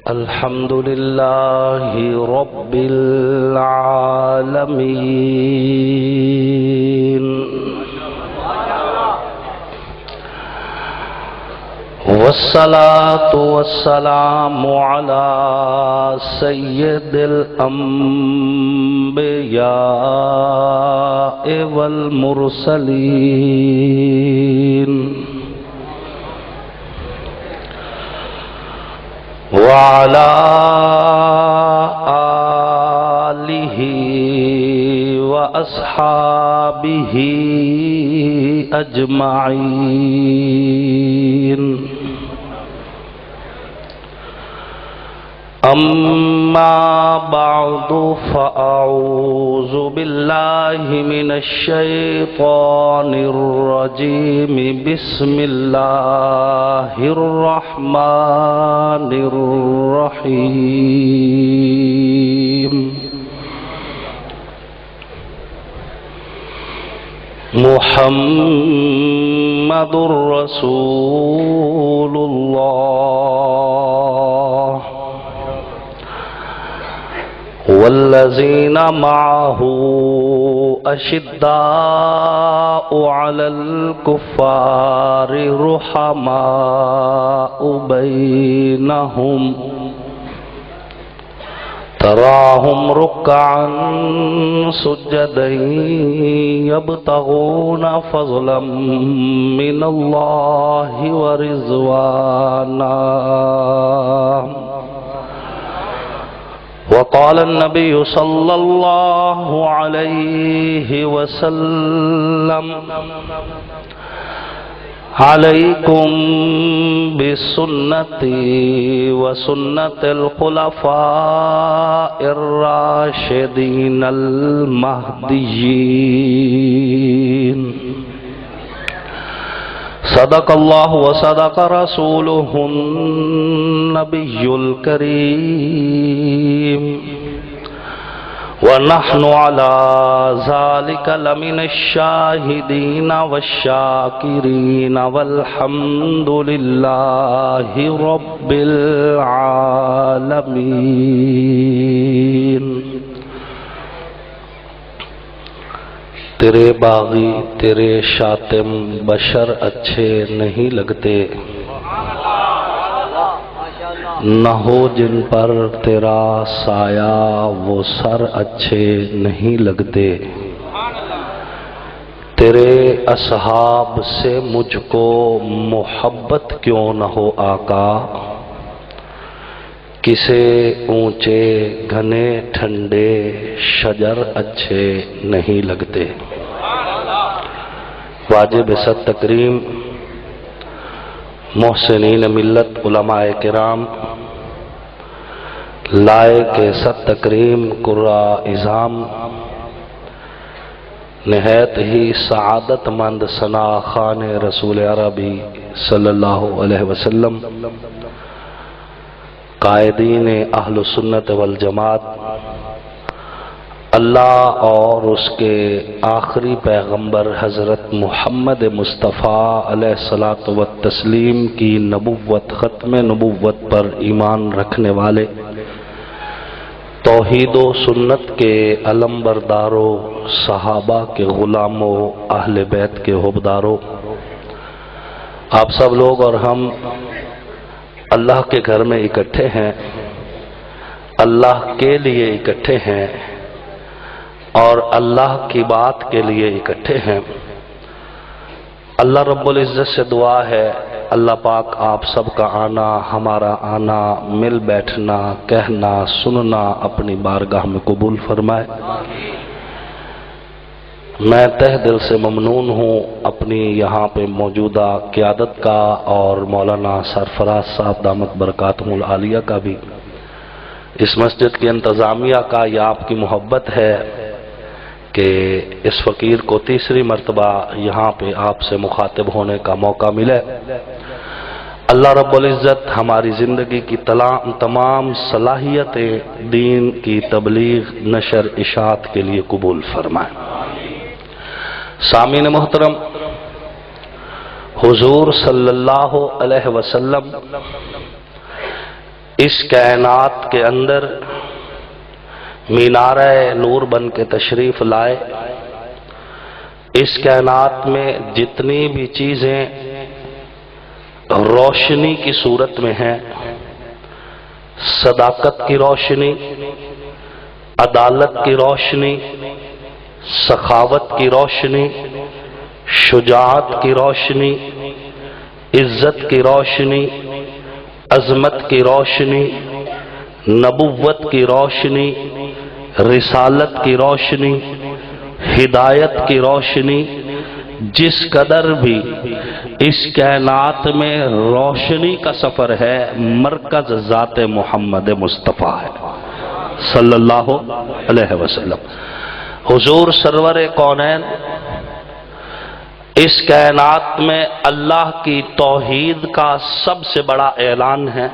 الحمد لله رب العالمين والصلاة والسلام على سيد الأنبياء والمرسلين وعلى آله وأصحابه أجمعين أما بعد فأعوذ بالله من الشيطان الرجيم بسم الله الرحمن الرحيم محمد رسول الله والذين معه أشداء على الكفار رحماء بينهم تراهم ركعا سجدا يبتغون فضلا من الله ورضوانا وقال النبي صلى الله عليه وسلم عليكم بسنتي وسنة الخلفاء الراشدين المهديين صدق الله وصدق رسوله النبي الكريم ونحن على ذلك لمن الشاهدين والشاكرين والحمد لله رب العالمين تیرے باغی تیرے شاتم بشر اچھے نہیں لگتے، نہ ہو جن پر تیرا سایہ وہ سر اچھے نہیں لگتے۔ تیرے اصحاب سے مجھ کو محبت کیوں نہ ہو آقا، کسے اونچے گھنے ٹھنڈے شجر اچھے نہیں لگتے۔ واجب ست تکریم محسنین ملت علماء کرام، لائق ست تکریم قرہ اعظام، نہایت ہی سعادت مند ثنا خان رسول عربی صلی اللہ علیہ وسلم، قائدین اہل سنت والجماعت، اللہ اور اس کے آخری پیغمبر حضرت محمد مصطفیٰ علیہ الصلاۃ والتسلیم کی نبوت ختم نبوت پر ایمان رکھنے والے، توحید و سنت کے علم برداروں، صحابہ کے غلاموں، اہل بیت کے حبداروں، آپ سب لوگ اور ہم اللہ کے گھر میں اکٹھے ہیں، اللہ کے لیے اکٹھے ہیں اور اللہ کی بات کے لیے اکٹھے ہیں۔ اللہ رب العزت سے دعا ہے اللہ پاک آپ سب کا آنا، ہمارا آنا، مل بیٹھنا، کہنا، سننا اپنی بارگاہ میں قبول فرمائے۔ میں تہ دل سے ممنون ہوں اپنی یہاں پہ موجودہ قیادت کا اور مولانا سرفراز صاحب دامت برکاتہم العالیہ کا بھی، اس مسجد کی انتظامیہ کا، یہ آپ کی محبت ہے کہ اس فقیر کو تیسری مرتبہ یہاں پہ آپ سے مخاطب ہونے کا موقع ملے۔ اللہ رب العزت ہماری زندگی کی تمام صلاحیتیں دین کی تبلیغ، نشر، اشاعت کے لیے قبول فرمائے۔ سامعین محترم، حضور صلی اللہ علیہ وسلم اس کائنات کے اندر مینارہ نور بن کے تشریف لائے. اس کائنات میں جتنی بھی چیزیں روشنی کی صورت میں ہیں، صداقت کی روشنی، عدالت کی روشنی، سخاوت کی روشنی، شجاعت کی روشنی، عزت کی روشنی، عظمت کی روشنی، نبوت کی روشنی، رسالت کی روشنی، ہدایت کی روشنی، جس قدر بھی اس کائنات میں روشنی کا سفر ہے، مرکز ذات محمد مصطفیٰ ہے صلی اللہ علیہ وسلم. حضور سرور کونین اس کائنات میں اللہ کی توحید کا سب سے بڑا اعلان ہے.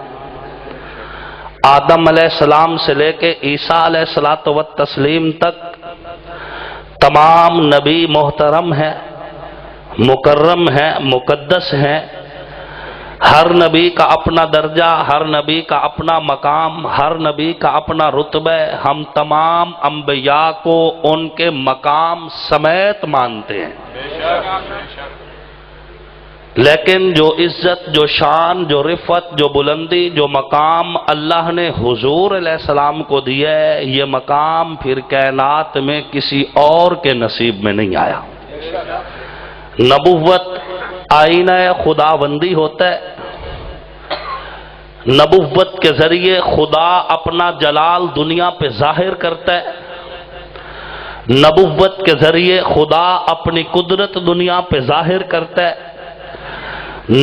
آدم علیہ السلام سے لے کے عیسیٰ علیہ الصلوۃ والتسلیم تک تمام نبی محترم ہیں، مکرم ہیں، مقدس ہیں. ہر نبی کا اپنا درجہ، ہر نبی کا اپنا مقام، ہر نبی کا اپنا رتبہ. ہم تمام انبیاء کو ان کے مقام سمیت مانتے ہیں، لیکن جو عزت، جو شان، جو رفعت، جو بلندی، جو مقام اللہ نے حضور علیہ السلام کو دیا ہے، یہ مقام پھر کائنات میں کسی اور کے نصیب میں نہیں آیا. نبوت آئینہ خداوندی ہوتا ہے. نبوت کے ذریعے خدا اپنا جلال دنیا پہ ظاہر کرتا ہے. نبوت کے ذریعے خدا اپنی قدرت دنیا پہ ظاہر کرتا ہے.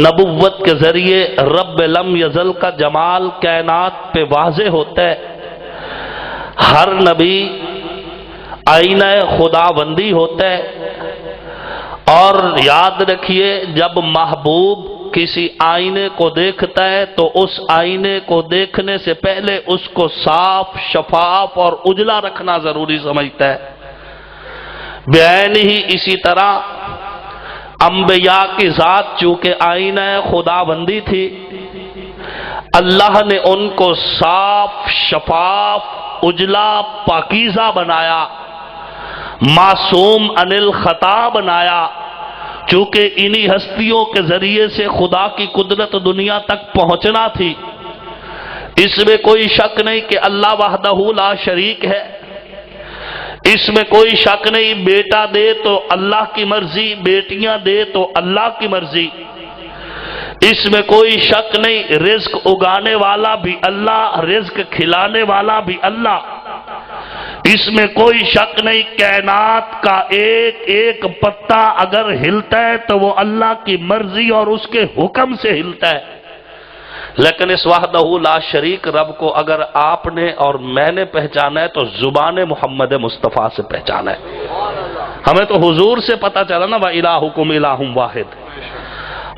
نبوت کے ذریعے رب لم یزل کا جمال کائنات پہ واضح ہوتا ہے. ہر نبی آئینہ خداوندی ہوتا ہے. اور یاد رکھیے، جب محبوب کسی آئینے کو دیکھتا ہے تو اس آئینے کو دیکھنے سے پہلے اس کو صاف، شفاف اور اجلا رکھنا ضروری سمجھتا ہے. بعین ہی اسی طرح انبیاء کی ذات چونکہ آئینہ خداوندی تھی، اللہ نے ان کو صاف، شفاف، اجلا، پاکیزہ بنایا، معصوم عن الخطا بنایا. چونکہ انہی ہستیوں کے ذریعے سے خدا کی قدرت دنیا تک پہنچنا تھی. اس میں کوئی شک نہیں کہ اللہ وحدہ لا شریک ہے. اس میں کوئی شک نہیں بیٹا دے تو اللہ کی مرضی، بیٹیاں دے تو اللہ کی مرضی. اس میں کوئی شک نہیں رزق اگانے والا بھی اللہ، رزق کھلانے والا بھی اللہ. اس میں کوئی شک نہیں کائنات کا ایک ایک پتا اگر ہلتا ہے تو وہ اللہ کی مرضی اور اس کے حکم سے ہلتا ہے. لیکن اس وحدہ لا شریک رب کو اگر آپ نے اور میں نے پہچانا ہے تو زبان محمد مصطفیٰ سے پہچانا ہے. ہمیں تو حضور سے پتا چلا نا وَإِلَٰهُكُمْ إِلَٰهٌ وَاحِدٌ.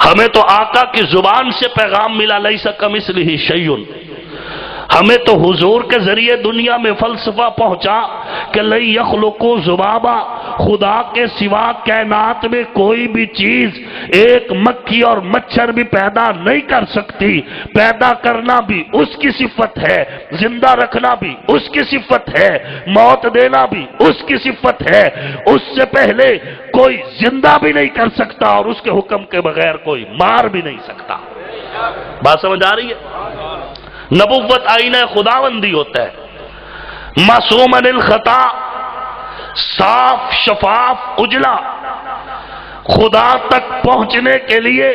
ہمیں تو آقا کی زبان سے پیغام ملا لَيْسَ كَمِثْلِهِ شَيْءٌ. ہمیں تو حضور کے ذریعے دنیا میں فلسفہ پہنچا کہ لَن يَخْلُقُوا ذُبَابًا، خدا کے سوا کائنات میں کوئی بھی چیز ایک مکھی اور مچھر بھی پیدا نہیں کر سکتی. پیدا کرنا بھی اس کی صفت ہے، زندہ رکھنا بھی اس کی صفت ہے، موت دینا بھی اس کی صفت ہے. اس سے پہلے کوئی زندہ بھی نہیں کر سکتا اور اس کے حکم کے بغیر کوئی مار بھی نہیں سکتا. بات سمجھ آ رہی ہے؟ نبوت آئینہ خداوندی ہوتا ہے، معصوم عن الخطا، صاف، شفاف، اجلا. خدا تک پہنچنے کے لیے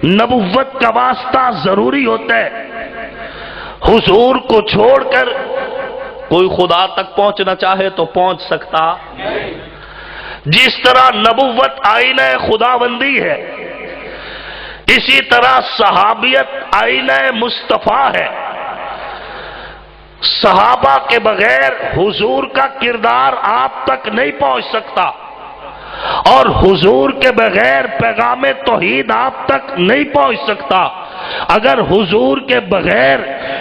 نبوت کا واسطہ ضروری ہوتا ہے. حضور کو چھوڑ کر کوئی خدا تک پہنچنا چاہے تو پہنچ سکتا. جس طرح نبوت آئینہ خداوندی ہے، اسی طرح صحابیت آئینہ مصطفیٰ ہے. صحابہ کے بغیر حضور کا کردار آپ تک نہیں پہنچ سکتا، اور حضور کے بغیر پیغام توحید آپ تک نہیں پہنچ سکتا. اگر حضور کے بغیر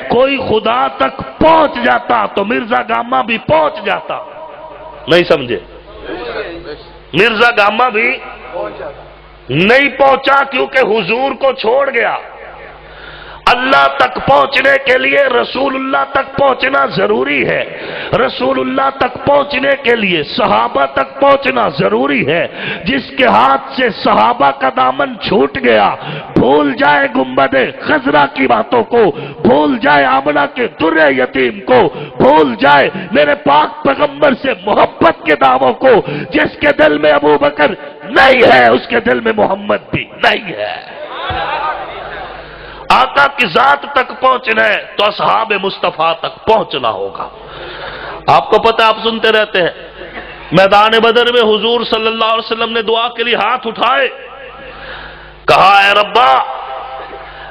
کوئی خدا تک پہنچ جاتا تو مرزا گامہ بھی پہنچ جاتا. نہیں سمجھے؟ مرزا گامہ بھی نہیں پہنچا کیونکہ حضور کو چھوڑ گیا. اللہ تک پہنچنے کے لیے رسول اللہ تک پہنچنا ضروری ہے، رسول اللہ تک پہنچنے کے لیے صحابہ تک پہنچنا ضروری ہے۔ جس کے ہاتھ سے صحابہ کا دامن چھوٹ گیا، بھول جائے گنبد خضرا کی باتوں کو، بھول جائے آمنہ کے در یتیم کو، بھول جائے میرے پاک پیغمبر سے محبت کے دعووں کو، جس کے دل میں ابو بکر نہیں ہے اس کے دل میں محمد بھی نہیں ہے۔ آقا کی ذات تک پہنچنا ہے تو اصحاب مصطفیٰ تک پہنچنا ہوگا۔ آپ کو پتہ، آپ سنتے رہتے ہیں، میدان بدر میں حضور صلی اللہ علیہ وسلم نے دعا کے لیے ہاتھ اٹھائے، کہا اے ربا،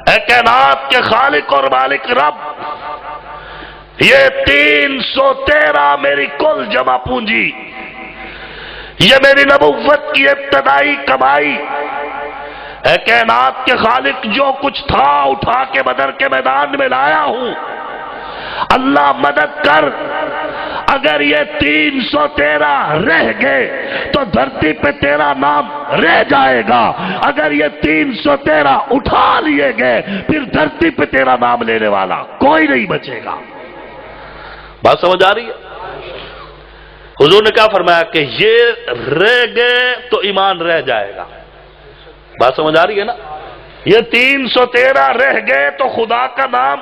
اے کائنات کے خالق اور مالک رب، یہ 313 میری کل جمع پونجی، یہ میری نبوت کی ابتدائی کمائی، اے کائنات کے خالق جو کچھ تھا اٹھا کے بدر کے میدان میں لایا ہوں، اللہ مدد کر، اگر یہ 313 رہ گئے تو دھرتی پہ تیرا نام رہ جائے گا، اگر یہ 313 اٹھا لیے گئے پھر دھرتی پہ تیرا نام لینے والا کوئی نہیں بچے گا۔ بات سمجھ آ رہی ہے؟ حضور نے کیا فرمایا کہ یہ رہ گئے تو ایمان رہ جائے گا۔ بات سمجھ آ رہی ہے نا؟ یہ 313 رہ گئے تو خدا کا نام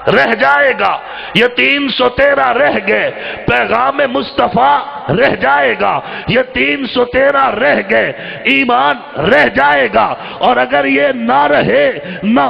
رہ جائے گا، یہ 313 رہ گئے پیغام مصطفیٰ رہ جائے گا، یہ 313 رہ گئے ایمان رہ جائے گا، اور اگر یہ نہ رہے نہ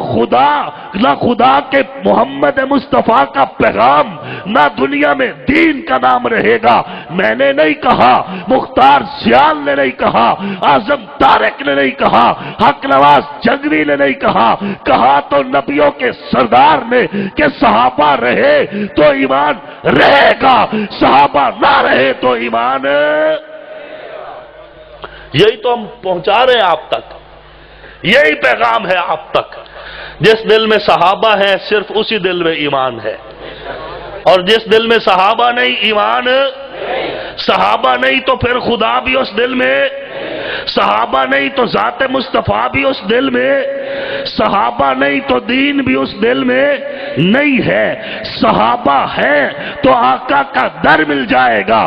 خدا کے محمد مصطفیٰ کا پیغام، نہ دنیا میں دین کا نام رہے گا۔ میں نے نہیں کہا، مختار سیال نے نہیں کہا، اعظم طارق نے نہیں کہا، حق نواز جنگوی نے نہیں کہا، کہا تو نبیوں کے سردار نے کہ صحابہ رہے تو ایمان رہے گا، صحابہ نہ رہے تو ایمان۔ یہی تو ہم پہنچا رہے ہیں آپ تک، یہی پیغام ہے آپ تک۔ جس دل میں صحابہ ہیں صرف اسی دل میں ایمان ہے، اور جس دل میں صحابہ نہیں، ایمان صحابہ نہیں تو پھر خدا بھی اس دل میں، صحابہ نہیں تو ذات مصطفیٰ بھی اس دل میں، صحابہ نہیں تو دین بھی اس دل میں نہیں ہے۔ صحابہ ہے تو آقا کا در مل جائے گا،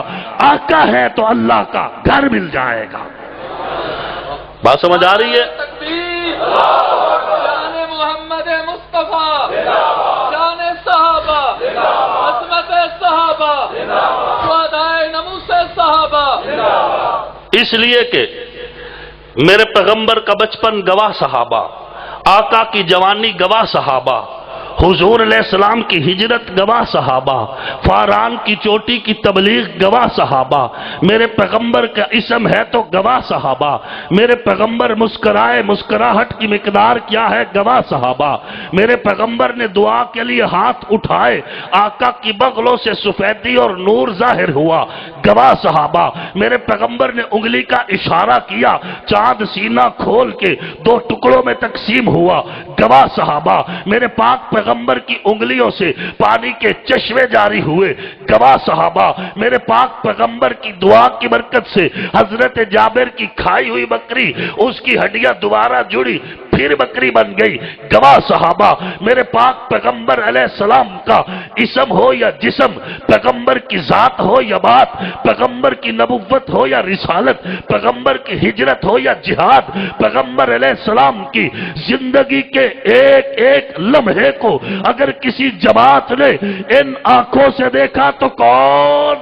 آقا ہے تو اللہ کا گھر مل جائے گا۔ بات سمجھ آ رہی ہے؟ شان محمد مصطفیٰ، شان صحابہ، عظمت صحابہ، شہدائے ناموس صحابہ۔ اس لیے کہ میرے پیغمبر کا بچپن گواہ صحابہ، آقا کی جوانی گواہ صحابہ، حضور علیہ السلام کی ہجرت گواہ صحابہ، فاران کی چوٹی کی تبلیغ گواہ صحابہ، میرے پیغمبر کا اسم ہے تو گواہ صحابہ، میرے پیغمبر مسکرائے مسکراہٹ کی مقدار کیا ہے گواہ صحابہ، میرے پیغمبر نے دعا کے لیے ہاتھ اٹھائے، آقا کی بغلوں سے سفیدی اور نور ظاہر ہوا گواہ صحابہ، میرے پیغمبر نے انگلی کا اشارہ کیا، چاند سینہ کھول کے 2 ٹکڑوں میں تقسیم ہوا گواہ صحابہ، میرے پاک پیغمبر کی انگلیوں سے پانی کے چشمے جاری ہوئے گواہ صحابہ، میرے پاک پیغمبر کی دعا کی برکت سے حضرت جابر کی کھائی ہوئی بکری اس کی ہڈیاں دوبارہ جڑی پھر بکری بن گئی گواہ صحابہ، میرے پاک پیغمبر علیہ السلام کا اسم ہو یا جسم، پیغمبر کی ذات ہو یا بات، پیغمبر کی نبوت ہو یا رسالت، پیغمبر کی ہجرت ہو یا جہاد، پیغمبر علیہ السلام کی زندگی کے ایک ایک لمحے کو اگر کسی جماعت نے ان آنکھوں سے دیکھا تو کون؟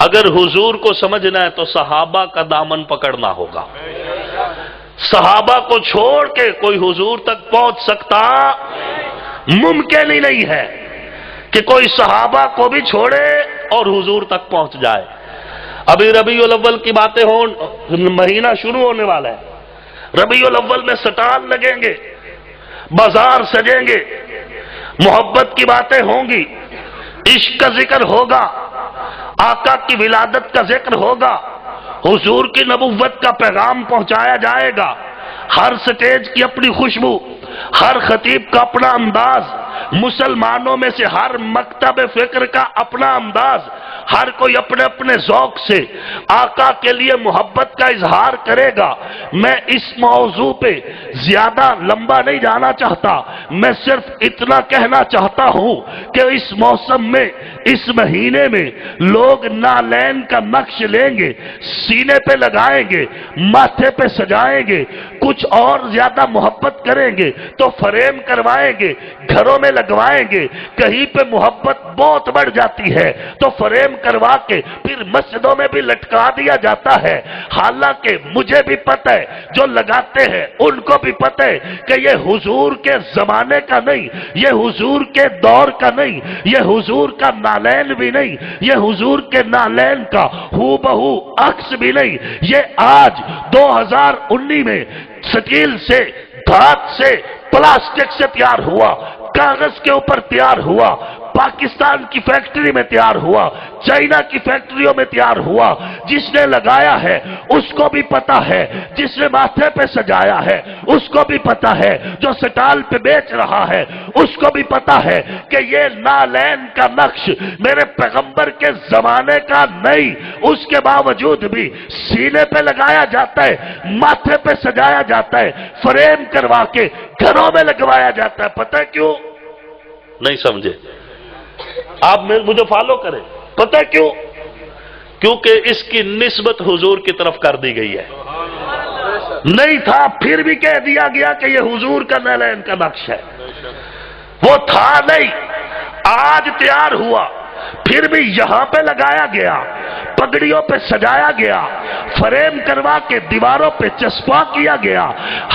اگر حضور کو سمجھنا ہے تو صحابہ کا دامن پکڑنا ہوگا۔ صحابہ کو چھوڑ کے کوئی حضور تک پہنچ سکتا ممکن ہی نہیں ہے کہ کوئی صحابہ کو بھی چھوڑے اور حضور تک پہنچ جائے۔ ابھی ربیع الاول کی باتیں مہینہ شروع ہونے والا ہے، ربیع الاول میں سٹال لگیں گے، بازار سجیں گے، محبت کی باتیں ہوں گی، عشق کا ذکر ہوگا، آقا کی ولادت کا ذکر ہوگا، حضور کی نبوت کا پیغام پہنچایا جائے گا، ہر سٹیج کی اپنی خوشبو، ہر خطیب کا اپنا انداز، مسلمانوں میں سے ہر مکتب فکر کا اپنا انداز، ہر کوئی اپنے اپنے ذوق سے آقا کے لیے محبت کا اظہار کرے گا۔ میں اس موضوع پہ زیادہ لمبا نہیں جانا چاہتا، میں صرف اتنا کہنا چاہتا ہوں کہ اس موسم میں، اس مہینے میں لوگ نالین کا نقش لیں گے، سینے پہ لگائیں گے، ماتھے پہ سجائیں گے، کچھ اور زیادہ محبت کریں گے تو فریم کروائیں گے، گھروں میں لگوائیں گے، کہیں پہ محبت بہت بڑھ جاتی ہے تو فریم کروا کے پھر مسجدوں میں بھی لٹکا دیا جاتا ہے۔ حالانکہ مجھے بھی پتہ ہے، جو لگاتے ہیں ان کو بھی پتہ ہے کہ یہ حضور کے زمانے کا نہیں، یہ حضور کے دور کا نہیں، یہ حضور کا نالین بھی نہیں، یہ حضور کے نالین کا ہو بہو عکس بھی نہیں، یہ آج 2019 میں سٹیل سے، دھات سے، پلاسٹک سے تیار ہوا، کاغذ کے اوپر تیار ہوا، پاکستان کی فیکٹری میں تیار ہوا، چائنا کی فیکٹریوں میں تیار ہوا۔ جس نے لگایا ہے اس کو بھی پتا ہے، جس نے ماتھے پہ سجایا ہے اس کو بھی پتا ہے، جو سٹال پہ بیچ رہا ہے اس کو بھی پتا ہے کہ یہ نالین کا نقش میرے پیغمبر کے زمانے کا نہیں، اس کے باوجود بھی سینے پہ لگایا جاتا ہے، ماتھے پہ سجایا جاتا ہے، فریم کروا کے گھروں میں لگوایا جاتا ہے۔ پتہ ہے کیوں؟ نہیں سمجھے؟ آپ مجھے فالو کریں۔ پتہ ہے کیوں؟ کیونکہ اس کی نسبت حضور کی طرف کر دی گئی ہے۔ نہیں تھا پھر بھی کہہ دیا گیا کہ یہ حضور کا نالین کا نقش ہے۔ وہ تھا نہیں، آج تیار ہوا، پھر بھی یہاں پہ لگایا گیا، پگڑیوں پہ سجایا گیا، فریم کروا کے دیواروں پہ چسپاں کیا گیا۔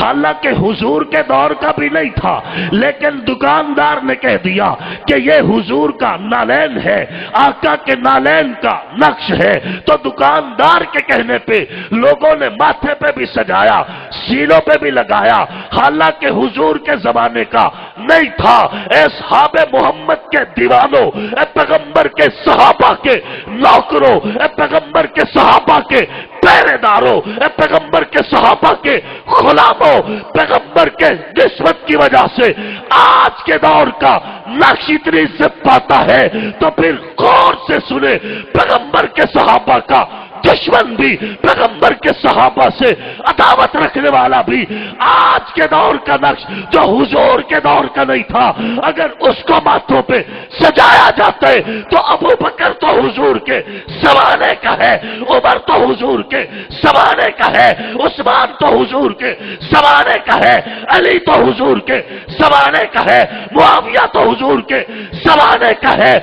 حالانکہ حضور کے دور کا بھی نہیں تھا، لیکن دکاندار نے کہہ دیا کہ یہ حضور کا نالین ہے، آقا کے نالین کا نقش ہے، تو دکاندار کے کہنے پہ لوگوں نے ماتھے پہ بھی سجایا، سینوں پہ بھی لگایا، حالانکہ حضور کے زمانے کا نہیں تھا۔ اے صحابہ محمد کے دیوانوں، اے پیغمبر کے صحابہ کے نوکروں، اے پیغمبر کے صحابہ کے پہرے داروں، اے پیغمبر کے صحابہ کے غلاموں، پیغمبر کے نسبت کی وجہ سے آج کے دور کا نقش اتنی عزت پاتا ہے تو پھر غور سے سنے، پیغمبر کے صحابہ کا دشمن بھی، پیغمبر کے صحابہ سے عداوت رکھنے والا بھی، آج کے دور کا نقش جو حضور کے دور کا نہیں تھا، اگر اس کو ماتھوں پہ سجایا جاتا ہے تو ابو بکر تو حضور کے زمانے کا ہے، عمر تو حضور کے زمانے کا ہے، عثمان تو حضور کے زمانے کا ہے، علی تو حضور کے زمانے کا ہے، معاویہ تو حضور کے زمانے کا ہے۔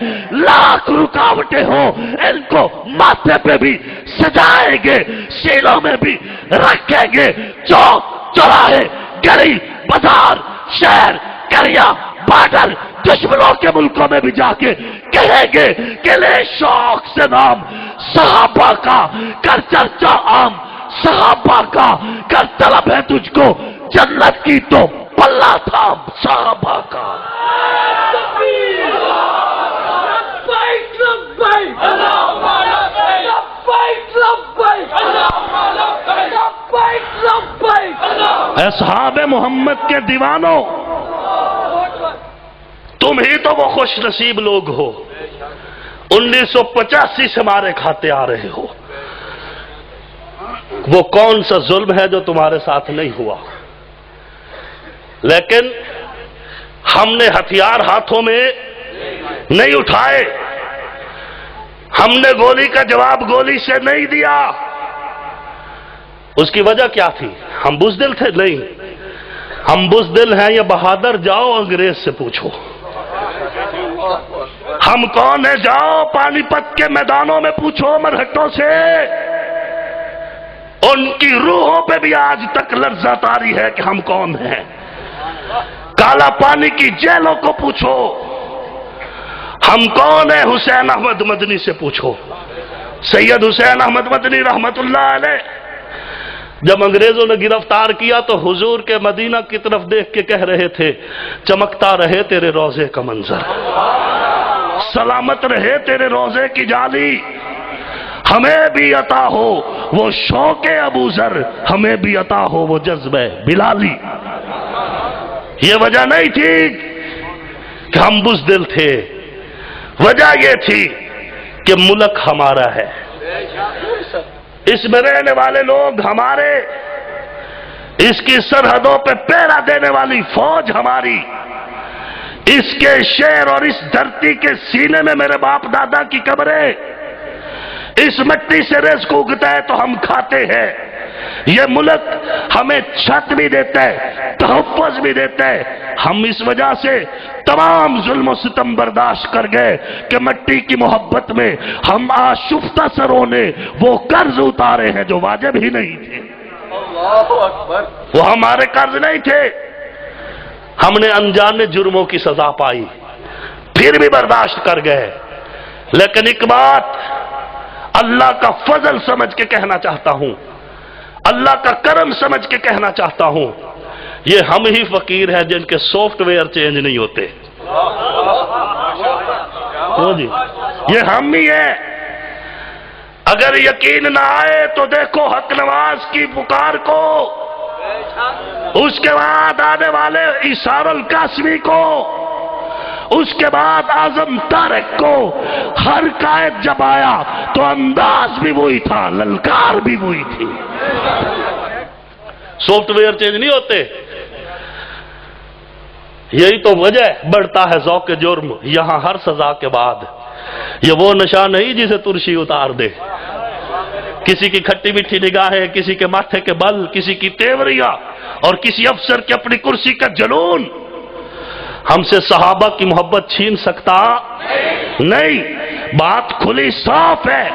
لاکھ رکاوٹیں ہوں، ان کو ماتھے پہ بھی سجائیں گے، سیلوں میں بھی رکھیں گے، چوک چوراہے، گلی بازار، شہر، قریہ، بارڈر، دشمنوں کے ملکوں میں بھی جا کے کہیں گے کہ لے شوق سے نام صحابہ کا، کر چرچا عام صحابہ کا، کر طلب ہے تجھ کو جنت کی تو پلہ تھام صحابہ کا۔ اصحاب محمد کے دیوانوں، تم ہی تو وہ خوش نصیب لوگ ہو، 1985 سے مارے کھاتے آ رہے ہو۔ وہ کون سا ظلم ہے جو تمہارے ساتھ نہیں ہوا؟ لیکن ہم نے ہتھیار ہاتھوں میں نہیں اٹھائے، ہم نے گولی کا جواب گولی سے نہیں دیا۔ اس کی وجہ کیا تھی؟ ہم بزدل تھے؟ نہیں، ہم بزدل ہیں یا بہادر؟ جاؤ انگریز سے پوچھو۔ ہم کون ہیں؟ جاؤ پانی پت کے میدانوں میں پوچھو مرہٹوں سے، ان کی روحوں پہ بھی آج تک لرزہ طاری ہے کہ ہم کون ہیں۔ کالا پانی کی جیلوں کو پوچھو ہم کون ہیں۔ حسین احمد مدنی سے پوچھو، سید حسین احمد مدنی رحمت اللہ علیہ جب انگریزوں نے گرفتار کیا تو حضور کے مدینہ کی طرف دیکھ کے کہہ رہے تھے، چمکتا رہے تیرے روزے کا منظر، سلامت رہے تیرے روزے کی جالی، ہمیں بھی عطا ہو وہ شوق ابو ذر، ہمیں بھی عطا ہو وہ جذبہ بلالی۔ یہ وجہ نہیں تھی کہ ہم بزدل تھے، وجہ یہ تھی کہ ملک ہمارا ہے، اس میں رہنے والے لوگ ہمارے، اس کی سرحدوں پہ پہرا دینے والی فوج ہماری، اس کے شیر اور اس دھرتی کے سینے میں میرے باپ دادا کی قبریں، اس مٹی سے رزق اگتا ہے تو ہم کھاتے ہیں، یہ ملک ہمیں چھت بھی دیتا ہے، تحفظ بھی دیتا ہے، ہم اس وجہ سے تمام ظلم و ستم برداشت کر گئے کہ مٹی کی محبت میں ہم آشفتہ سروں نے وہ قرض اتارے ہیں جو واجب ہی نہیں تھے، وہ ہمارے قرض نہیں تھے، ہم نے انجانے جرموں کی سزا پائی، پھر بھی برداشت کر گئے، لیکن ایک بات اللہ کا فضل سمجھ کے کہنا چاہتا ہوں، اللہ کا کرم سمجھ کے کہنا چاہتا ہوں، یہ ہم ہی فقیر ہیں جن کے سافٹ ویئر چینج نہیں ہوتے، جی یہ ہم ہی ہیں۔ اگر یقین نہ آئے تو دیکھو حق نواز کی پکار کو، اس کے بعد آنے والے ایثار القاسمی کو، اس کے بعد اعظم طارق کو، ہر قائد جب آیا تو انداز بھی وہی تھا، للکار بھی وہی تھی، سافٹ ویئر چینج نہیں ہوتے۔ یہی تو وجہ بڑھتا ہے ذوق جرم یہاں ہر سزا کے بعد، یہ وہ نشہ نہیں جسے ترشی اتار دے، کسی کی کھٹی میٹھی نگاہیں، کسی کے ماتھے کے بل، کسی کی تیوریاں اور کسی افسر کی اپنی کرسی کا جنون ہم سے صحابہ کی محبت چھین سکتا نہیں۔ بات کھلی صاف ہے،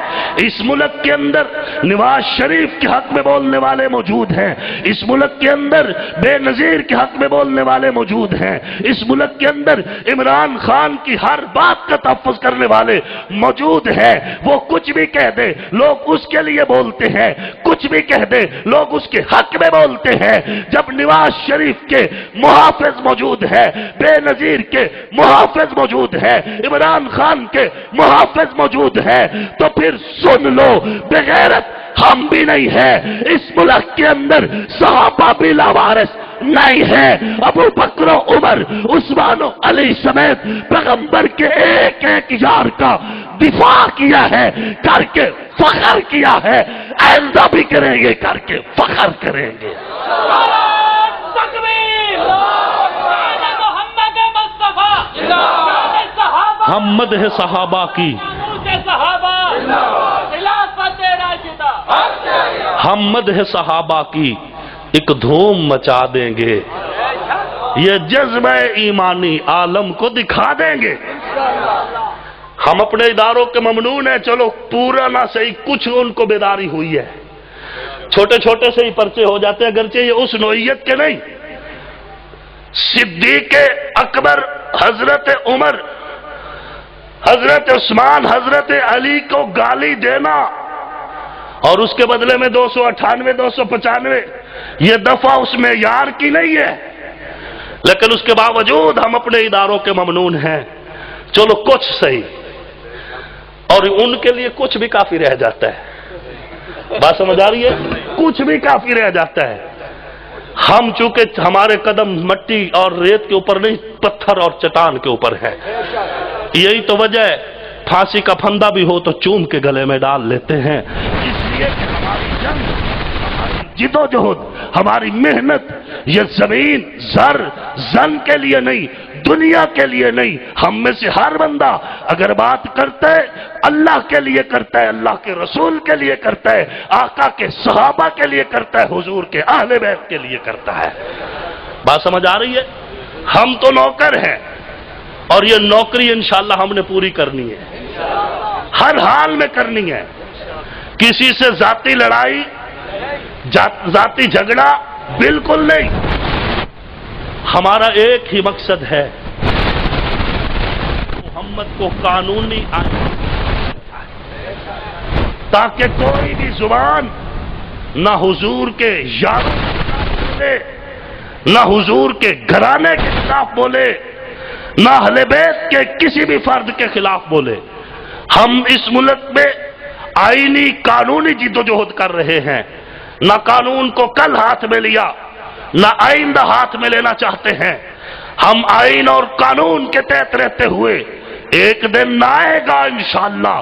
اس ملک کے اندر نواز شریف کے حق میں بولنے والے موجود ہیں، اس ملک کے اندر بے نظیر کے حق میں بولنے والے موجود ہیں، اس ملک کے اندر عمران خان کی ہر بات کا تحفظ کرنے والے موجود ہیں، وہ کچھ بھی کہہ دے لوگ اس کے لیے بولتے ہیں، کچھ بھی کہہ دے لوگ اس کے حق میں بولتے ہیں۔ جب نواز شریف کے محافظ موجود ہے، بے نظیر کے محافظ موجود ہے، عمران خان کے محافظ موجود ہے، تو پھر سن لو بغیرت ہم بھی نہیں ہے، اس ملک کے اندر صحابہ بھی لاوارث نہیں ہے۔ ابو بکر و عمر، عثمان و علی سمیت پیغمبر کے ایک ایک یار کا دفاع کیا ہے، کر کے فخر کیا ہے، آئندہ بھی کریں گے، کر کے فخر کریں گے۔ ہم مدح صحابہ کی، ہم مدح صحابہ کی ایک دھوم مچا دیں گے، یہ جذبہ ایمانی عالم کو دکھا دیں گے۔ ہم اپنے اداروں کے ممنون ہیں، چلو پورا نہ صحیح کچھ ان کو بیداری ہوئی ہے، چھوٹے چھوٹے سے ہی پرچے ہو جاتے ہیں، اگرچہ یہ اس نوعیت کے نہیں۔ صدیق اکبر، حضرت عمر، حضرت عثمان، حضرت علی کو گالی دینا اور اس کے بدلے میں 298 295 یہ دفعہ اس میں یار کی نہیں ہے، لیکن اس کے باوجود ہم اپنے اداروں کے ممنون ہیں، چلو کچھ صحیح، اور ان کے لیے کچھ بھی کافی رہ جاتا ہے، بات سمجھ آ رہی ہے؟ کچھ بھی کافی رہ جاتا ہے۔ ہم چونکہ ہمارے قدم مٹی اور ریت کے اوپر نہیں، پتھر اور چٹان کے اوپر ہے، یہی تو وجہ ہے پھانسی کا پھندا بھی ہو تو چوم کے گلے میں ڈال لیتے ہیں، اس لیے کہ ہماری جنگ، ہماری جدوجہد، ہماری محنت یہ زمین زر زن کے لیے نہیں، دنیا کے لیے نہیں، ہم میں سے ہر بندہ اگر بات کرتا ہے اللہ کے لیے کرتا ہے، اللہ کے رسول کے لیے کرتا ہے، آقا کے صحابہ کے لیے کرتا ہے، حضور کے اہل بیت کے لیے کرتا ہے۔ بات سمجھ آ رہی ہے؟ ہم تو نوکر ہیں اور یہ نوکری انشاءاللہ ہم نے پوری کرنی ہے، ہر حال میں کرنی ہے، کسی سے ذاتی لڑائی، ذاتی جھگڑا بالکل نہیں، ہمارا ایک ہی مقصد ہے، محمد کو قانونی آئین تاکہ کوئی بھی زبان نہ حضور کے یاروں کے خلاف بولے، نہ حضور کے گھرانے کے خلاف بولے، نہ اہل بیت کے کسی بھی فرد کے خلاف بولے۔ ہم اس ملک میں آئینی قانونی جدوجہد کر رہے ہیں، نہ قانون کو کل ہاتھ میں لیا، نہ آئندہ ہاتھ میں لینا چاہتے ہیں۔ ہم آئین اور قانون کے تحت رہتے ہوئے ایک دن آئے گا انشاءاللہ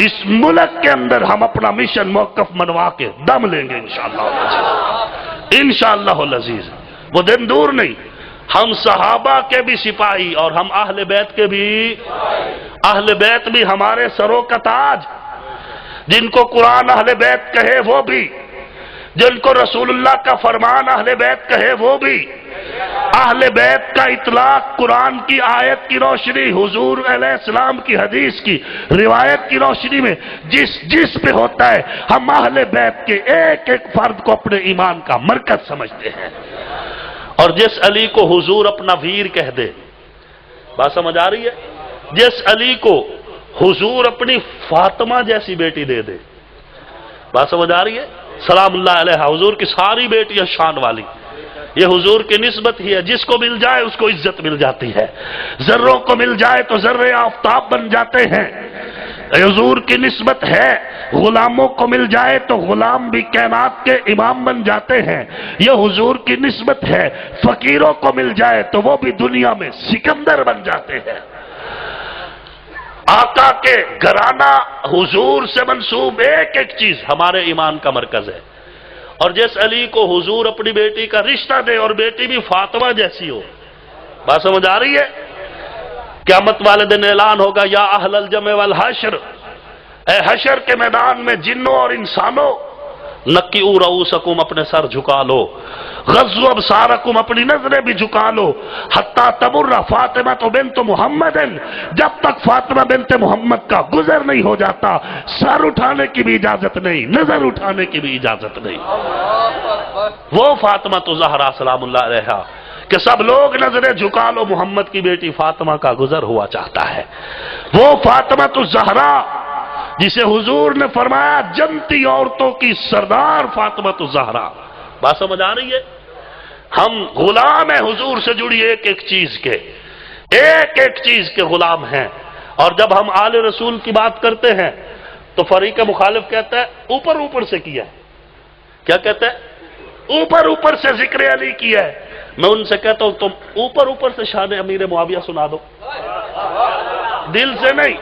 اس ملک کے اندر ہم اپنا مشن موقف منوا کے دم لیں گے انشاءاللہ العزیز. وہ دن دور نہیں. ہم صحابہ کے بھی سپاہی اور ہم اہل بیت کے بھی. اہل بیت بھی ہمارے سروں کا تاج. جن کو قرآن اہل بیت کہے وہ بھی, جن کو رسول اللہ کا فرمان اہل بیت کہے وہ بھی. اہل بیت کا اطلاق قرآن کی آیت کی روشنی, حضور علیہ السلام کی حدیث کی روایت کی روشنی میں جس پہ ہوتا ہے, ہم اہل بیت کے ایک ایک فرد کو اپنے ایمان کا مرکز سمجھتے ہیں. اور جس علی کو حضور اپنا ویر کہہ دے, بات سمجھ آ رہی ہے؟ جس علی کو حضور اپنی فاطمہ جیسی بیٹی دے دے, بات سمجھ آ رہی ہے؟ سلام اللہ علیہ, حضور کی ساری بیٹیاں شان والی, یہ حضور کی نسبت ہی ہے. جس کو مل جائے اس کو عزت مل جاتی ہے. ذروں کو مل جائے تو ذرے آفتاب بن جاتے ہیں. حضور کی نسبت ہے. غلاموں کو مل جائے تو غلام بھی کائنات کے امام بن جاتے ہیں. یہ حضور کی نسبت ہے. فقیروں کو مل جائے تو وہ بھی دنیا میں سکندر بن جاتے ہیں. آقا کے گھرانہ حضور سے منسوب ایک ایک چیز ہمارے ایمان کا مرکز ہے. اور جس علی کو حضور اپنی بیٹی کا رشتہ دے اور بیٹی بھی فاطمہ جیسی ہو, بات سمجھ آ رہی ہے؟ قیامت والے دن اعلان ہوگا, یا اہل الجمع والحشر, اے حشر کے میدان میں جنوں اور انسانوں, نقیوا رؤوسکم, اپنے سر جھکا لو, غضوا ابصارکم, اپنی نظریں بھی جھکا لو, حتی تمر فاطمہ بنت محمد, جب تک فاطمہ بنت محمد کا گزر نہیں ہو جاتا سر اٹھانے کی بھی اجازت نہیں, نظر اٹھانے کی بھی اجازت نہیں. وہ فاطمہ تو زہرا سلام اللہ علیہا کہ سب لوگ نظریں جھکا لو, محمد کی بیٹی فاطمہ کا گزر ہوا چاہتا ہے. وہ فاطمہ تو زہرا جسے حضور نے فرمایا جنتی عورتوں کی سردار فاطمہ تو زہرا. بات سمجھ آ رہی ہے؟ ہم غلام ہیں حضور سے جڑی ایک ایک چیز کے, ایک ایک چیز کے غلام ہیں. اور جب ہم آل رسول کی بات کرتے ہیں تو فریق مخالف کہتا ہے اوپر اوپر سے کیا ہے. کیا کہتا ہے؟ اوپر اوپر سے ذکر علی کیا ہے. میں ان سے کہتا ہوں تم اوپر اوپر سے شان امیر معاویہ سنا دو, دل سے نہیں,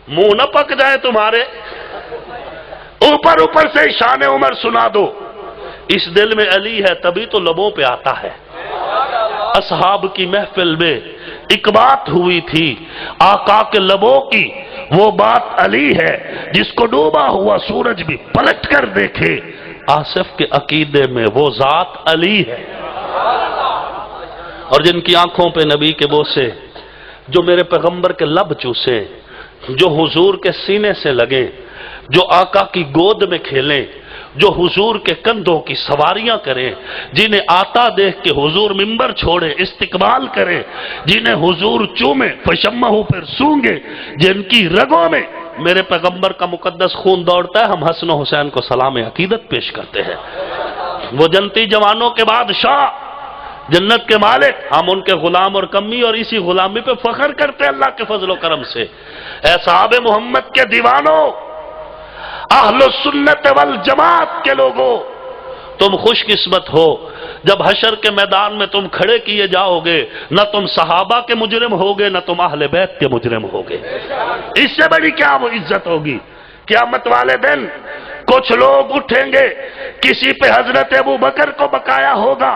منہ نہ پک جائے تمہارے. اوپر اوپر سے شان عمر سنا دو. اس دل میں علی ہے تبھی تو لبوں پہ آتا ہے. اصحاب کی محفل میں ایک بات ہوئی تھی, آقا کے لبوں کی وہ بات علی ہے. جس کو ڈوبا ہوا سورج بھی پلٹ کر دیکھے, آصف کے عقیدے میں وہ ذات علی ہے. اور جن کی آنکھوں پہ نبی کے بوسے, جو میرے پیغمبر کے لب چوسے, جو حضور کے سینے سے لگیں, جو آقا کی گود میں کھیلیں, جو حضور کے کندھوں کی سواریاں کریں, جنہیں آتا دیکھ کے حضور منبر چھوڑے استقبال کریں, جنہیں حضور چومے فشمہ پھر سونگے, جن کی رگوں میں میرے پیغمبر کا مقدس خون دوڑتا ہے, ہم حسن و حسین کو سلام عقیدت پیش کرتے ہیں. وہ جنتی جوانوں کے بادشاہ, جنت کے مالک, ہم ان کے غلام اور کمی, اور اسی غلامی پہ فخر کرتے ہیں اللہ کے فضل و کرم سے. اے صحابہ محمد کے دیوانوں, اہل السنت والجماعت کے لوگوں, تم خوش قسمت ہو جب حشر کے میدان میں تم کھڑے کیے جاؤ گے. نہ تم صحابہ کے مجرم ہوگے, نہ تم اہل بیت کے مجرم ہوگے. اس سے بڑی کیا وہ عزت ہوگی. قیامت والے دن کچھ لوگ اٹھیں گے, کسی پہ حضرت ابو بکر کو بقایا ہوگا,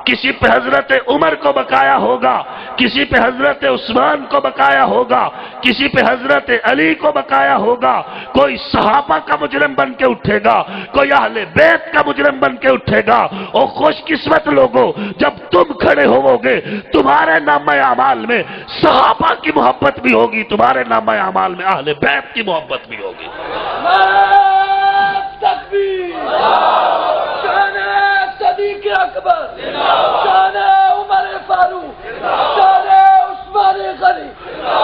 کسی پہ حضرت عمر کو بقایا ہوگا, کسی پہ حضرت عثمان کو بقایا ہوگا, کسی پہ حضرت علی کو بقایا ہوگا. کوئی صحابہ کا مجرم بن کے اٹھے گا, کوئی اہل بیت کا مجرم بن کے اٹھے گا. اور خوش قسمت لوگوں, جب تم کھڑے ہوو گے تمہارے نامہ اعمال میں صحابہ کی محبت بھی ہوگی, تمہارے نامہ اعمال میں اہل بیت کی محبت بھی ہوگی. تکبیر, شان صدیق اکبر, شان عمر فاروق, شان عثمان غنی,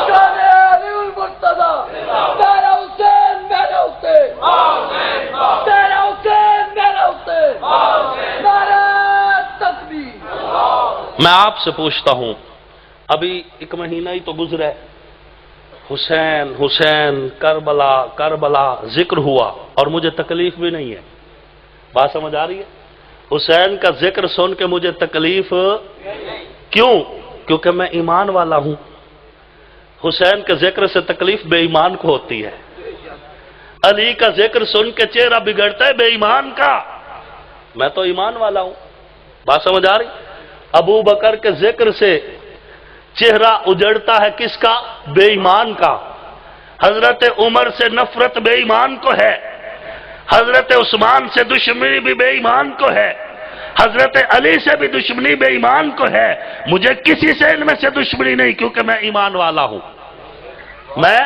شان علی المرتضی, میرا حسین میرا حسین, میرا حسین میرا حسین, میرا تکبیر. میں آپ سے پوچھتا ہوں, ابھی ایک مہینہ ہی تو گزرا ہے, حسین حسین کربلا کربلا ذکر ہوا اور مجھے تکلیف بھی نہیں ہے. بات سمجھ آ رہی ہے؟ حسین کا ذکر سن کے مجھے تکلیف کیوں؟ کیونکہ میں ایمان والا ہوں۔ حسین کے ذکر سے تکلیف بے ایمان کو ہوتی ہے، علی کا ذکر سن کے چہرہ بگڑتا ہے بے ایمان کا، میں تو ایمان والا ہوں۔ بات سمجھ آ رہی؟ ابو بکر کے ذکر سے چہرہ اجڑتا ہے کس کا؟ بے ایمان کا۔ حضرت عمر سے نفرت بے ایمان کو ہے، حضرت عثمان سے دشمنی بھی بے ایمان کو ہے، حضرت علی سے بھی دشمنی بے ایمان کو ہے۔ مجھے کسی سے ان میں سے دشمنی نہیں، کیونکہ میں ایمان والا ہوں۔ میں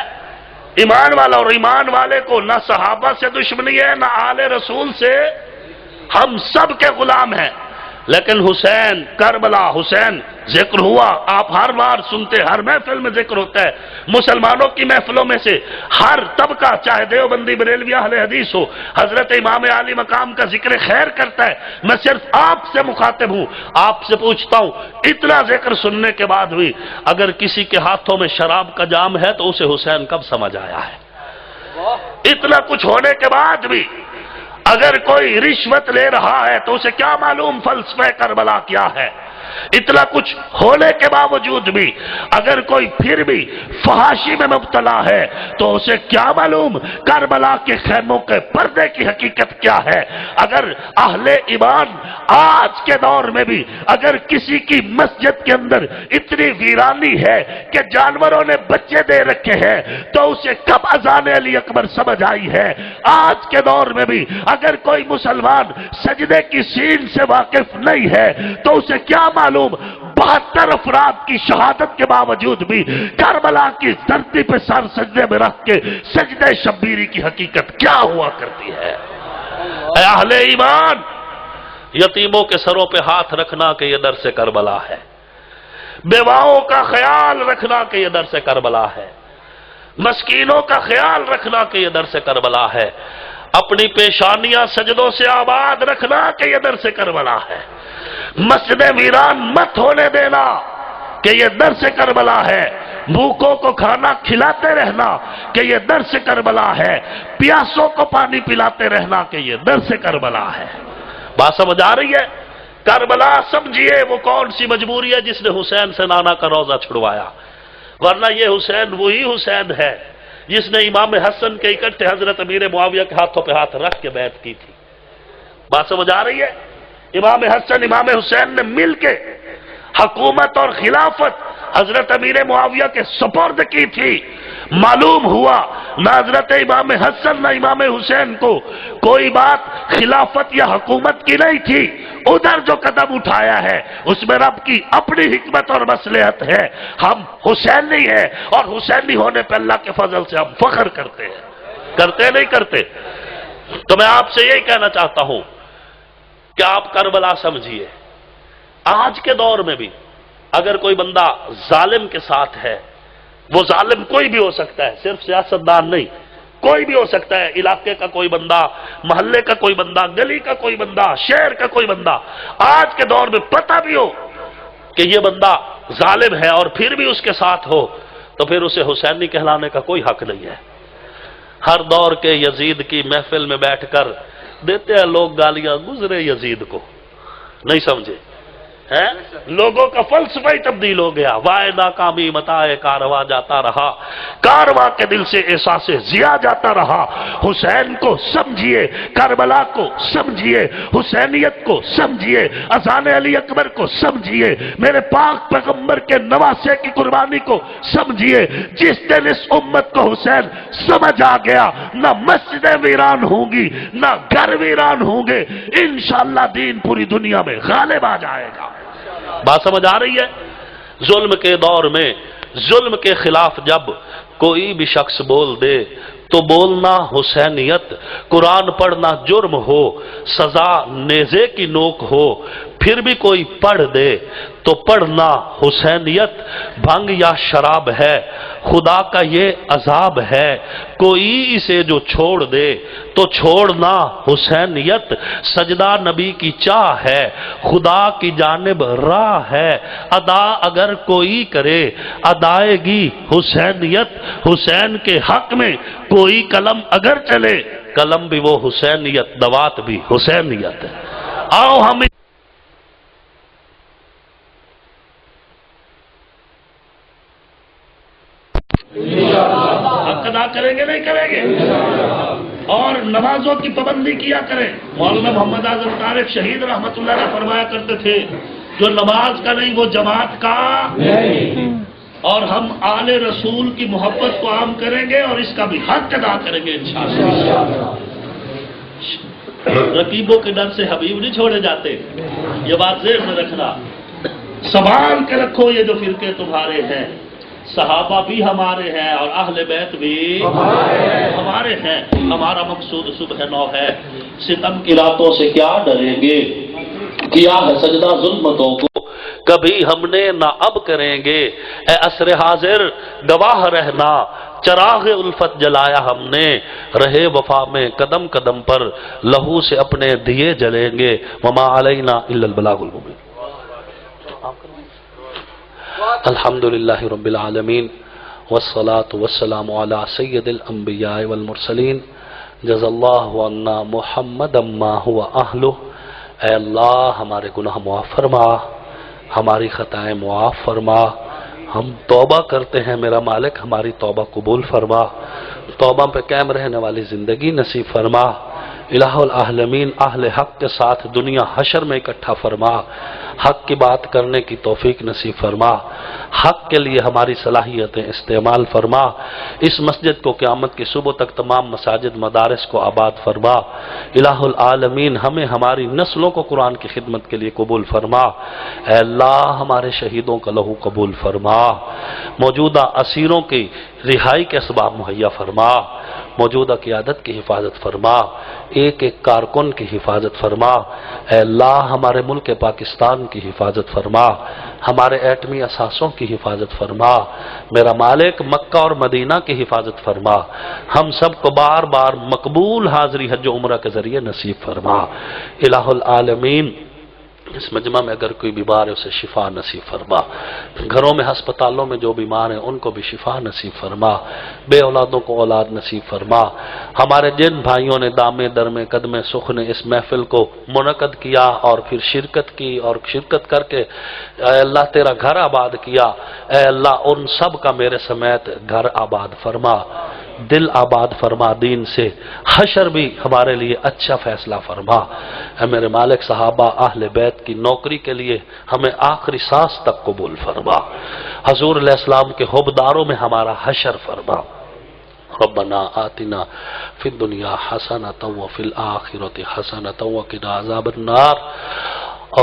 ایمان والا، اور ایمان والے کو نہ صحابہ سے دشمنی ہے نہ آل رسول سے، ہم سب کے غلام ہیں۔ لیکن حسین، کربلا، حسین ذکر ہوا، آپ ہر بار سنتے، ہر محفل میں ذکر ہوتا ہے، مسلمانوں کی محفلوں میں سے ہر طبقہ، چاہے دیوبندی، بریلوی، اہل حدیث ہو، حضرت امام علی مقام کا ذکر خیر کرتا ہے۔ میں صرف آپ سے مخاطب ہوں، آپ سے پوچھتا ہوں، اتنا ذکر سننے کے بعد بھی اگر کسی کے ہاتھوں میں شراب کا جام ہے تو اسے حسین کب سمجھ آیا ہے؟ اتنا کچھ ہونے کے بعد بھی اگر کوئی رشوت لے رہا ہے تو اسے کیا معلوم فلسفہ کربلا کیا ہے؟ اتنا کچھ ہونے کے باوجود بھی اگر کوئی پھر بھی فحاشی میں مبتلا ہے تو اسے کیا معلوم کربلا کے خیموں کے پردے کی حقیقت کیا ہے؟ اگر اہل ایمان آج کے دور میں بھی اگر کسی کی مسجد کے اندر اتنی ویرانی ہے کہ جانوروں نے بچے دے رکھے ہیں تو اسے کب اذان علی اکبر سمجھ آئی ہے؟ آج کے دور میں بھی اگر کوئی مسلمان سجدے کی سین سے واقف نہیں ہے تو اسے کیا معلوم 72 افراد کی شہادت کے باوجود بھی کربلا کی دھرتی پہ سر سجدے میں رکھ کے سجدے شبیری کی حقیقت کیا ہوا کرتی ہے؟ اے اہل ایمان، یتیموں کے سروں پہ ہاتھ رکھنا کہ یہ درس کربلا ہے، بیواؤں کا خیال رکھنا کہ یہ درس کربلا ہے، مسکینوں کا خیال رکھنا کہ یہ درس کربلا ہے، اپنی پیشانیاں سجدوں سے آباد رکھنا کہ یہ درس کربلا ہے، مسجد ویران مت ہونے دینا کہ یہ درس کربلا ہے، بھوکوں کو کھانا کھلاتے رہنا کہ یہ درس کربلا ہے، پیاسوں کو پانی پلاتے رہنا کہ یہ درس کربلا ہے۔ بات سمجھ آ رہی ہے؟ کربلا سمجھیے وہ کون سی مجبوری ہے جس نے حسین سے نانا کا روزہ چھڑوایا، ورنہ یہ حسین وہی حسین ہے جس نے امام حسن کے اکٹھے حضرت امیر معاویہ کے ہاتھوں پہ ہاتھ رکھ کے بیعت کی تھی۔ بات سمجھ آ رہی ہے؟ امام حسن امام حسین نے مل کے حکومت اور خلافت حضرت امیر معاویہ کے سپرد کی تھی۔ معلوم ہوا نہ حضرت امام حسن نہ امام حسین کو کوئی بات خلافت یا حکومت کی نہیں تھی، ادھر جو قدم اٹھایا ہے اس میں رب کی اپنی حکمت اور مصلحت ہے۔ ہم حسینی ہیں اور حسینی ہونے پہ اللہ کے فضل سے ہم فخر کرتے ہیں، کرتے نہیں کرتے؟ تو میں آپ سے یہی کہنا چاہتا ہوں کہ آپ کربلا سمجھیے۔ آج کے دور میں بھی اگر کوئی بندہ ظالم کے ساتھ ہے، وہ ظالم کوئی بھی ہو سکتا ہے، صرف سیاستدان نہیں، کوئی بھی ہو سکتا ہے، علاقے کا کوئی بندہ، محلے کا کوئی بندہ، گلی کا کوئی بندہ، شہر کا کوئی بندہ، آج کے دور میں پتہ بھی ہو کہ یہ بندہ ظالم ہے اور پھر بھی اس کے ساتھ ہو تو پھر اسے حسینی کہلانے کا کوئی حق نہیں ہے۔ ہر دور کے یزید کی محفل میں بیٹھ کر دیتے ہیں لوگ گالیاں گزرے یزید کو، نہیں سمجھے؟ لوگوں کا فلسفہ ہی تبدیل ہو گیا، وائے ناکامی متائے کارواں جاتا رہا، کارواں کے دل سے احساس ضیاء جاتا رہا۔ حسین کو سمجھیے، کربلا کو سمجھیے، حسینیت کو سمجھیے، اذان علی اکبر کو سمجھیے، میرے پاک پیغمبر کے نواسے کی قربانی کو سمجھیے۔ جس دن اس امت کو حسین سمجھ آ گیا، نہ مسجدیں ویران ہوں گی نہ گھر ویران ہوں گے، انشاءاللہ دین پوری دنیا میں غالب آ جائے گا۔ بات سمجھ آ رہی ہے؟ ظلم کے دور میں ظلم کے خلاف جب کوئی بھی شخص بول دے تو بولنا حسینیت، قرآن پڑھنا جرم ہو، سزا نیزے کی نوک ہو، پھر بھی کوئی پڑھ دے تو پڑھنا حسینیت، بھنگ یا شراب ہے، خدا کا یہ عذاب ہے، کوئی اسے جو چھوڑ دے تو چھوڑنا حسینیت، سجدہ نبی کی چاہ ہے، خدا کی جانب راہ ہے، ادا اگر کوئی کرے ادائیگی حسینیت، حسین کے حق میں کوئی قلم اگر چلے، قلم بھی وہ حسینیت، دوات بھی حسینیت ہے۔ آؤ ہم حق ادا کریں گے نہیں کریں گے؟ اور نمازوں کی پابندی کیا کریں. مولانا محمد اعظم طارق شہید رحمت اللہ علیہ فرمایا کرتے تھے جو نماز کا نہیں وہ جماعت کا نہیں. اور ہم آل رسول کی محبت کو عام کریں گے اور اس کا بھی حق ادا کریں گے انشاءاللہ. رقیبوں کے ڈر سے حبیب نہیں چھوڑے جاتے، یہ بات ذہن میں رکھنا. سنبھال کے رکھو یہ جو فرقے تمہارے ہیں، صحابہ بھی ہمارے ہیں اور اہل بیت بھی ہمارے ہیں. ہمارا مقصود صبح نو ہے. ستم کی راتوں سے کیا ڈریں گے، کیا ہے سجدہ ظلمتوں کو کبھی ہم نے نہ اب کریں گے. اے عصر حاضر گواہ رہنا، چراغ الفت جلایا ہم نے، رہے وفا میں قدم قدم پر لہو سے اپنے دیے جلیں گے. وما علینا الا البلاغ المبین. الحمدللہ رب العالمین والصلاة والسلام علی سید الانبیاء والمرسلین. جزا اللہ عنا محمد ما هو اہلہ. اے اللہ ہمارے گناہ معاف فرما، ہماری خطائیں معاف فرما. ہم توبہ کرتے ہیں میرا مالک، ہماری توبہ قبول فرما. توبہ پہ قائم رہنے والی زندگی نصیب فرما. الہ العالمین اہل حق کے ساتھ دنیا حشر میں اکٹھا فرما. حق کی بات کرنے کی توفیق نصیب فرما. حق کے لیے ہماری صلاحیتیں استعمال فرما. اس مسجد کو قیامت کی صبح تک تمام مساجد مدارس کو آباد فرما. الہ العالمین ہمیں ہماری نسلوں کو قرآن کی خدمت کے لیے قبول فرما. اے اللہ ہمارے شہیدوں کا لہو قبول فرما. موجودہ اسیروں کی رہائی کے اسباب مہیا فرما. موجودہ قیادت کی حفاظت فرما. ایک ایک کارکن کی حفاظت فرما. اے اللہ ہمارے ملک پاکستان کی حفاظت فرما. ہمارے ایٹمی اثاثوں کی حفاظت فرما. میرا مالک مکہ اور مدینہ کی حفاظت فرما. ہم سب کو بار بار مقبول حاضری حج و عمرہ کے ذریعے نصیب فرما. الہ العالمین اس مجمع میں اگر کوئی بیمار ہے اسے شفا نصیب فرما. گھروں میں ہسپتالوں میں جو بیمار ہیں ان کو بھی شفا نصیب فرما. بے اولادوں کو اولاد نصیب فرما. ہمارے جن بھائیوں نے دامے درمے قدمے سخ نے اس محفل کو منعقد کیا اور پھر شرکت کی اور شرکت کر کے اے اللہ تیرا گھر آباد کیا، اے اللہ ان سب کا میرے سمیت گھر آباد فرما، دل آباد فرما دین سے. حشر بھی ہمارے لیے اچھا فیصلہ فرما. اے میرے مالک صحابہ اہل بیت کی نوکری کے لیے ہمیں آخری سانس تک قبول فرما. حضور علیہ السلام کے حبداروں میں ہمارا حشر فرما. ربنا آتنا فی الدنیا حسنۃ وفی الآخرۃ حسنۃ وقنا عذاب النار.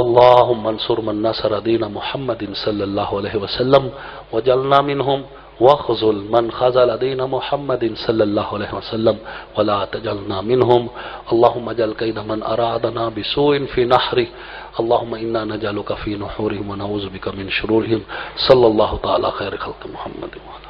اللهم انصر من نصر دین محمد صلی اللہ علیہ وسلم وجعلنا منهم وخذل من خذل دین محمد صلی اللہ علیہ وسلم ولا تجعلنا منهم. اللهم اجعل كيد من ارادنا بسوء في نحره. اللهم انا نجعلك في نحورهم ونعوذ بك من شرورهم. صلی اللہ تعالی خیر خلق محمد وعلى